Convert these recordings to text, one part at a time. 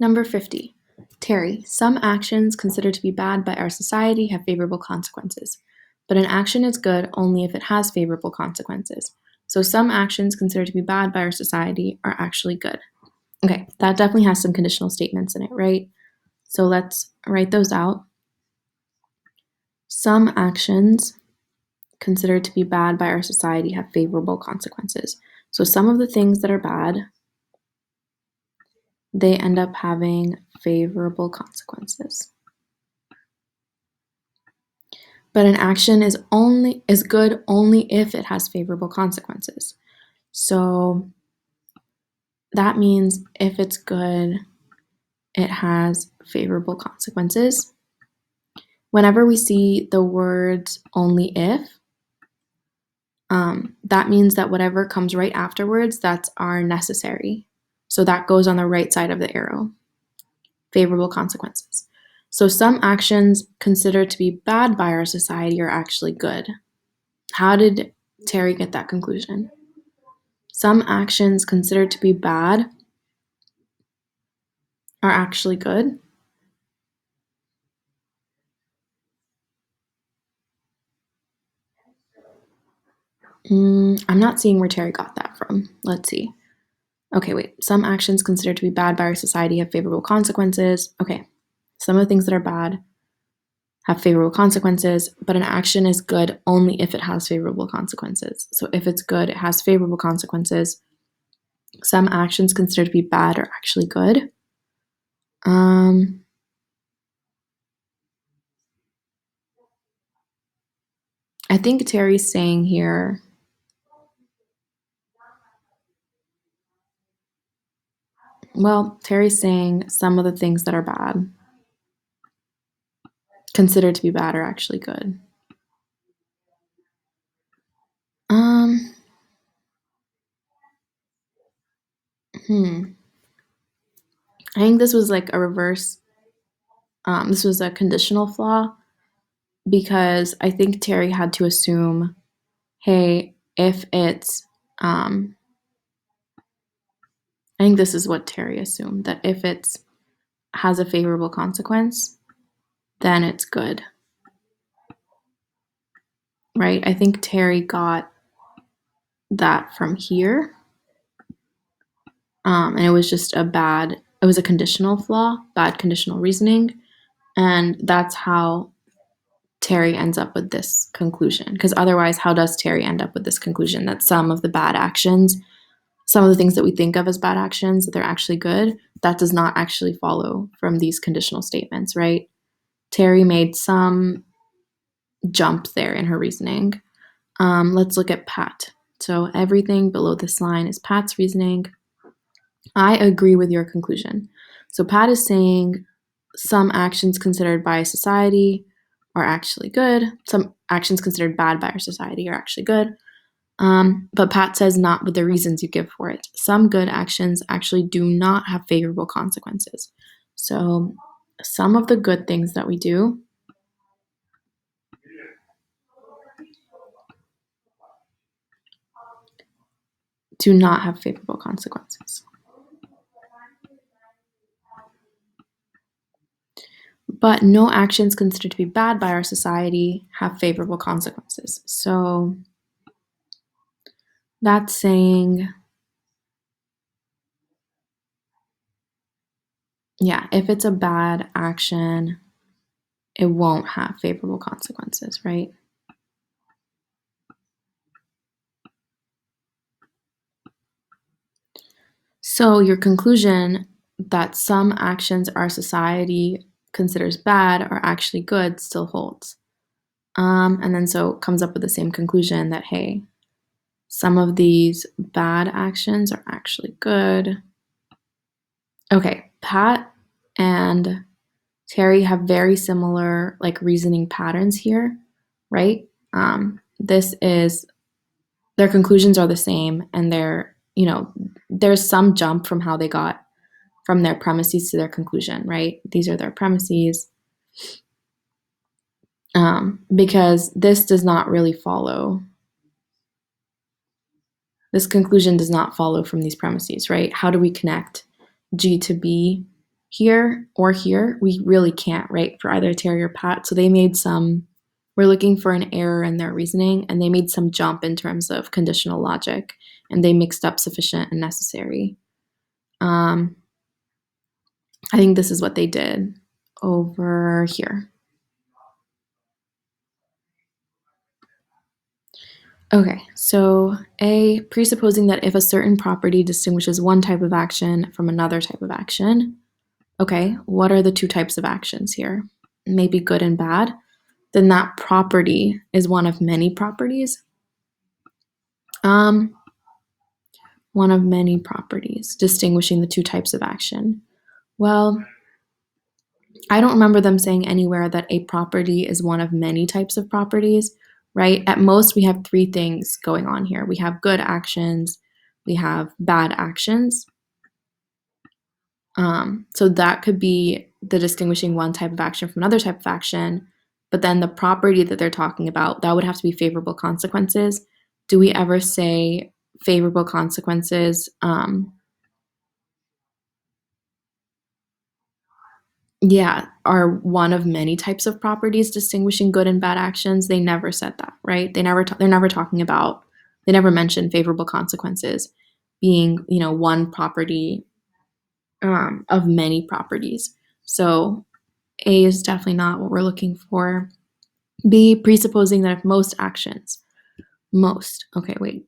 Number 50. Terry, some actions considered to be bad by our society have favorable consequences, but an action is good only if it has favorable consequences. So some actions considered to be bad by our society are actually good. Okay, that definitely has some conditional statements in it, right? So let's write those out. Some actions considered to be bad by our society have favorable consequences. So some of the things that are bad, they end up having favorable consequences. But an action is good only if it has favorable consequences. So that means if it's good, it has favorable consequences. Whenever we see the words only if, that means that whatever comes right afterwards, that's our necessary. So that goes on the right side of the arrow. Favorable consequences. So some actions considered to be bad by our society are actually good. How did Terry get that conclusion? Some actions considered to be bad are actually good. I'm not seeing where Terry got that from. Let's see. Okay, wait. Some actions considered to be bad by our society have favorable consequences. Okay, some of the things that are bad have favorable consequences, but an action is good only if it has favorable consequences. So if it's good, it has favorable consequences. Some actions considered to be bad are actually good. I think Terry's saying here, well, Terry's saying some of the things that are bad, considered to be bad, are actually good. I think this was like a reverse, this was a conditional flaw, because I think Terry had to assume, hey, if it's, I think this is what Terry assumed, that if it's has a favorable consequence, then it's good. Right? I think Terry got that from here. And it was just it was a conditional flaw, bad conditional reasoning. And that's how Terry ends up with this conclusion. Because otherwise, how does Terry end up with this conclusion that some of the bad actions, some of the things that we think of as bad actions, that they're actually good? That does not actually follow from these conditional statements, right? Terry made some jump there in her reasoning. Let's look at Pat. So everything below this line is Pat's reasoning. I agree with your conclusion. So Pat is saying some actions considered by society are actually good. Some actions considered bad by our society are actually good. But Pat says not with the reasons you give for it. Some good actions actually do not have favorable consequences. So some of the good things that we do do not have favorable consequences. But no actions considered to be bad by our society have favorable consequences. So that's saying, yeah, if it's a bad action, it won't have favorable consequences, right? So your conclusion that some actions our society considers bad are actually good still holds. And then so it comes up with the same conclusion that, hey, some of these bad actions are actually good. Okay, Pat and Terry have very similar like reasoning patterns here, right? Their conclusions are the same, and there's some jump from how they got from their premises to their conclusion, right? These are their premises. Because this does not really follow. This conclusion does not follow from these premises, right? How do we connect G to B Here or here, we really can't, right, for either Terry or Pat. So they made some, we're looking for an error in their reasoning, and they made some jump in terms of conditional logic, and they mixed up sufficient and necessary. I think this is what they did over here. Okay, so A, presupposing that if a certain property distinguishes one type of action from another type of action. Okay, what are the two types of actions here? Maybe good and bad. Then that property is one of many properties. One of many properties distinguishing the two types of action. Well, I don't remember them saying anywhere that a property is one of many types of properties, right? At most, we have three things going on here. We have good actions, we have bad actions. So that could be the distinguishing one type of action from another type of action. But then the property that they're talking about, that would have to be favorable consequences. Do we ever say favorable consequences? Are one of many types of properties distinguishing good and bad actions. They never said that, right? They're never talking about. They never mentioned favorable consequences being, one property of many properties. So A is definitely not what we're looking for. B, presupposing that if most actions, okay, wait.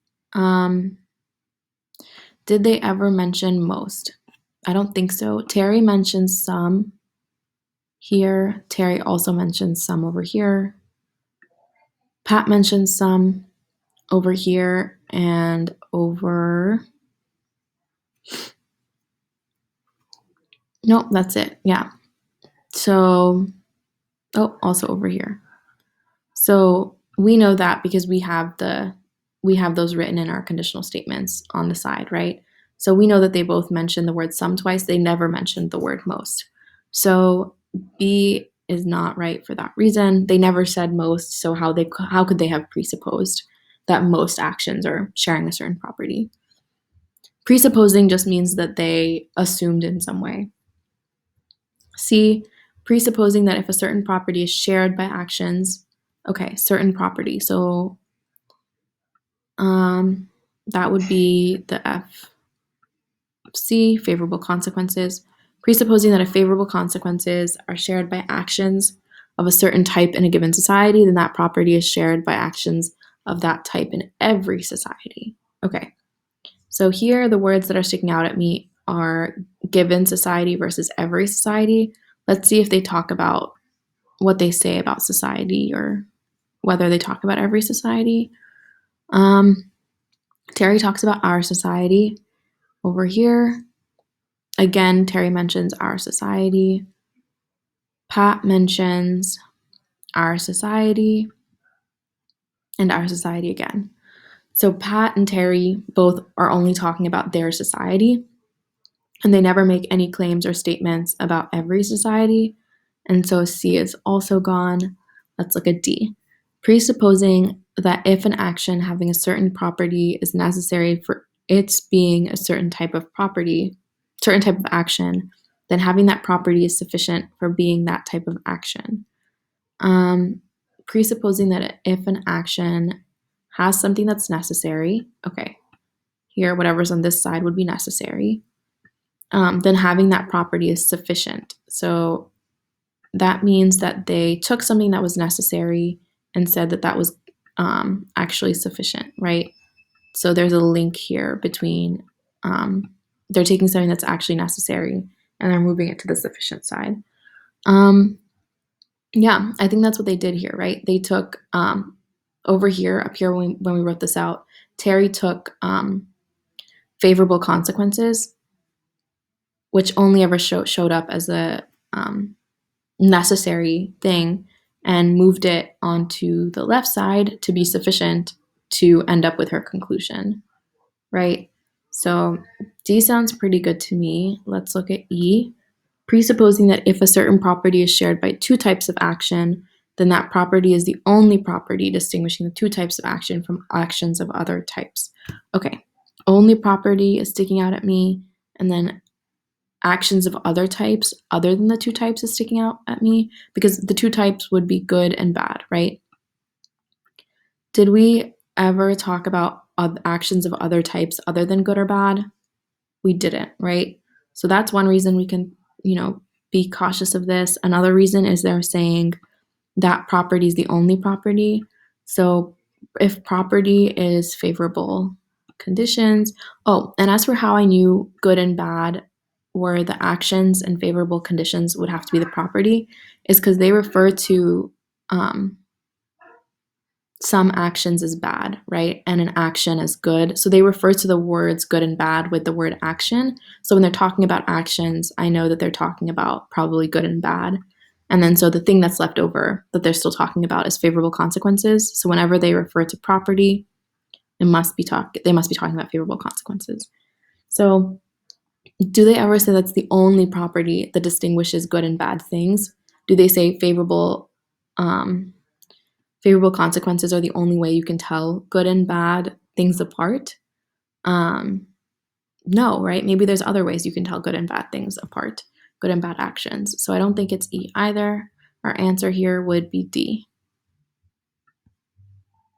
Did they ever mention most? I don't think so. Terry mentions some here. Terry also mentions some over here. Pat mentions some over here and over. Nope, that's it. Yeah. So, also over here. So we know that because we have those written in our conditional statements on the side, right? So we know that they both mentioned the word some twice. They never mentioned the word most. So B is not right for that reason. They never said most, so how could they have presupposed that most actions are sharing a certain property? Presupposing just means that they assumed in some way. C, presupposing that if a certain property is shared by actions, okay, certain property. So that would be the F. C, favorable consequences. Presupposing that if favorable consequences are shared by actions of a certain type in a given society, then that property is shared by actions of that type in every society. Okay, so here the words that are sticking out at me are given society versus every society. Let's see if they talk about what they say about society or whether they talk about every society. Terry talks about our society over here. Again, Terry mentions our society. Pat mentions our society and our society again. So Pat and Terry both are only talking about their society, and they never make any claims or statements about every society. And so C is also gone. Let's look at D. Presupposing that if an action having a certain property is necessary for its being a certain type of property, certain type of action, then having that property is sufficient for being that type of action. Presupposing that if an action has something that's necessary, okay, here whatever's on this side would be necessary, then having that property is sufficient. So that means that they took something that was necessary and said that that was actually sufficient, right? So there's a link here between they're taking something that's actually necessary and they're moving it to the sufficient side. Yeah, I think that's what they did here, right? They took over here, up here when we wrote this out, Terry took favorable consequences, which only ever showed up as a necessary thing, and moved it onto the left side to be sufficient to end up with her conclusion, right? So D sounds pretty good to me. Let's look at E. Presupposing that if a certain property is shared by two types of action, then that property is the only property distinguishing the two types of action from actions of other types. Okay, only property is sticking out at me, and then actions of other types other than the two types is sticking out at me, because the two types would be good and bad, right? Did we ever talk about actions of other types other than good or bad? We didn't, right? So that's one reason we can, be cautious of this. Another reason is they're saying that property is the only property. So if property is favorable conditions, and as for how I knew good and bad were the actions and favorable conditions would have to be the property, is because they refer to some actions as bad, right? And an action as good. So they refer to the words good and bad with the word action. So when they're talking about actions, I know that they're talking about probably good and bad. And then so the thing that's left over that they're still talking about is favorable consequences. So whenever they refer to property, they must be talking about favorable consequences. So do they ever say that's the only property that distinguishes good and bad things? Do they say favorable consequences are the only way you can tell good and bad things apart? No, right? Maybe there's other ways you can tell good and bad things apart, good and bad actions. So I don't think it's E either. Our answer here would be D.